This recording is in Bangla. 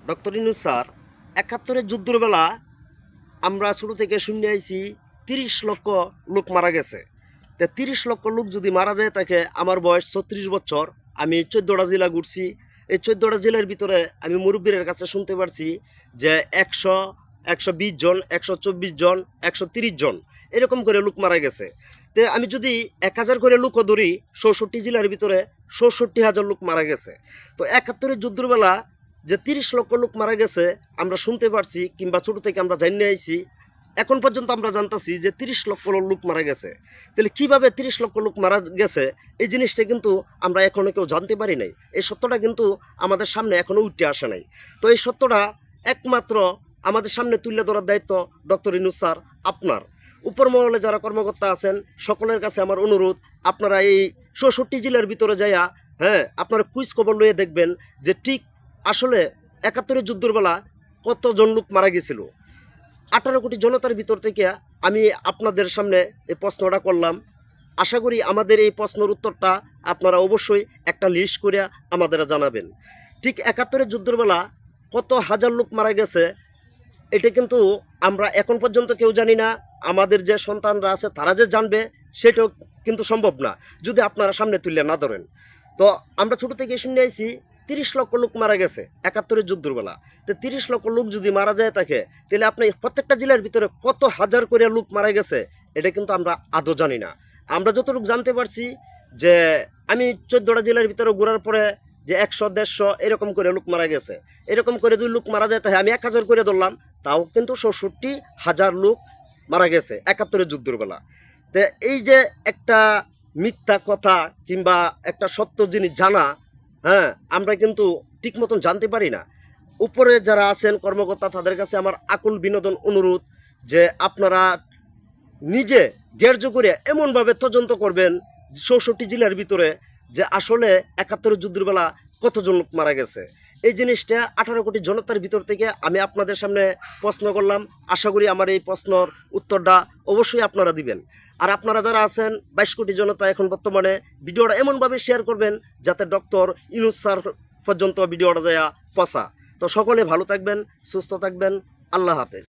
ডক্টর ইউনূস স্যার ৭১-এর যুদ্ধের বেলা আমরা ছোটো থেকে শুনে আইছি ৩০ লক্ষ লোক মারা গেছে। তো ৩০ লক্ষ লোক যদি মারা যায় তাকে আমার বয়স ৩৬ বছর, আমি ১৪টা জেলা ঘুরছি। এই ১৪টা জেলার ভিতরে আমি মুরব্বীর কাছে শুনতে পারছি যে ১০০, ১২০ জন, ১২৪ জন, ১৩০ জন এরকম করে লোক মারা গেছে। তো আমি যদি ১,০০০ করে লোকও ধরি, ৬৪ জেলার ভিতরে ৬৭,০০০ লোক মারা গেছে। তো ৭১-এর যুদ্ধের বেলা যে ৩০ লক্ষ লোক মারা গেছে আমরা শুনতে পারছি, কিংবা ছোটো থেকে আমরা জানিয়ে আইছি। এখন পর্যন্ত আমরা জানতেছি যে ৩০ লক্ষ লোক মারা গেছে। তাহলে কীভাবে ৩০ লক্ষ লোক মারা গেছে এই জিনিসটা কিন্তু আমরা এখনও কেউ জানতে পারি নাই। এই সত্যটা কিন্তু আমাদের সামনে এখনও উঠে আসে নাই। তো এই সত্যটা একমাত্র আমাদের সামনে তুলে ধরার দায়িত্ব ডক্টর ইউনূস স্যার আপনার। উপর মহলে যারা কর্মকর্তা আছেন সকলের কাছে আমার অনুরোধ, আপনারা এই ৬৪ জেলার ভিতরে যাইয়া আপনারা কুইজ খবর লইয়ে দেখবেন যে ঠিক আসলে ৭১-এর যুদ্ধের বেলা কতজন লোক মারা গেছিল। ১৮ কোটি জনতার ভিতর থেকে আমি আপনাদের সামনে এই প্রশ্নটা করলাম। আশা করি আমাদের এই প্রশ্নের উত্তরটা আপনারা অবশ্যই একটা লিস্ট করে আমাদের জানাবেন। ঠিক ৭১-এর যুদ্ধের বেলা কত হাজার লোক মারা গেছে এটা কিন্তু আমরা এখন পর্যন্ত কেউ জানি না। আমাদের যে সন্তানরা আছে তারা যে জানবে সেটাও কিন্তু সম্ভব না যদি আপনারা সামনে তুলে না ধরেন। তো আমরা ছোটো থেকে শুনে আইছি ৩০ লক্ষ লোক মারা গেছে ৭১-এর যুদ্ধের বেলা। তো ৩০ লক্ষ লোক যদি মারা যায় থাকে, তাহলে আপনি প্রত্যেকটা জেলার ভিতরে কত হাজার করে লোক মারা গেছে এটা কিন্তু আমরা আদৌ জানি না। আমরা যতটুকু জানতে পারছি যে আমি ১৪টা জেলার ভিতরে ঘোরার পরে যে ১০০, ১৫০ এরকম করে লোক মারা গেছে। এরকম করে যদি লোক মারা যায় তাহলে আমি ১,০০০ করে ধরলাম, তাও কিন্তু ৬৭,০০০ লোক মারা গেছে ৭১-এর যুদ্ধের বেলা। তো এই যে একটা মিথ্যা কথা কিংবা একটা সত্য জিনিস জানা, আমরা কিন্তু ঠিক মতন জানতে পারি না। উপরে যারা আছেন কর্মকর্তা তাদের কাছে আমার আকুল বিনোদন অনুরোধ যে আপনারা নিজে গ্রাহ্য করে এমনভাবে তদন্ত করবেন ৬৪ জেলার ভিতরে যে আসলে ৭১-এর যুদ্ধের বেলা কতজন লোক মারা গেছে। এই জিনিসটা ১৮ কোটি জনতার ভিতর থেকে আমি আপনাদের সামনে প্রশ্ন করলাম। আশা করি আমার এই প্রশ্নের উত্তরটা অবশ্যই আপনারা দিবেন। আর আপনারা যারা আছেন ২২ কোটি জনতা এখন বর্তমানে ভিডিওটা এমনভাবে শেয়ার করবেন যাতে ডক্টর ইউনূস স্যার পর্যন্ত ভিডিওটা যায় পৌঁছা। তো সকলে ভালো থাকবেন, সুস্থ থাকবেন। আল্লাহ হাফেজ।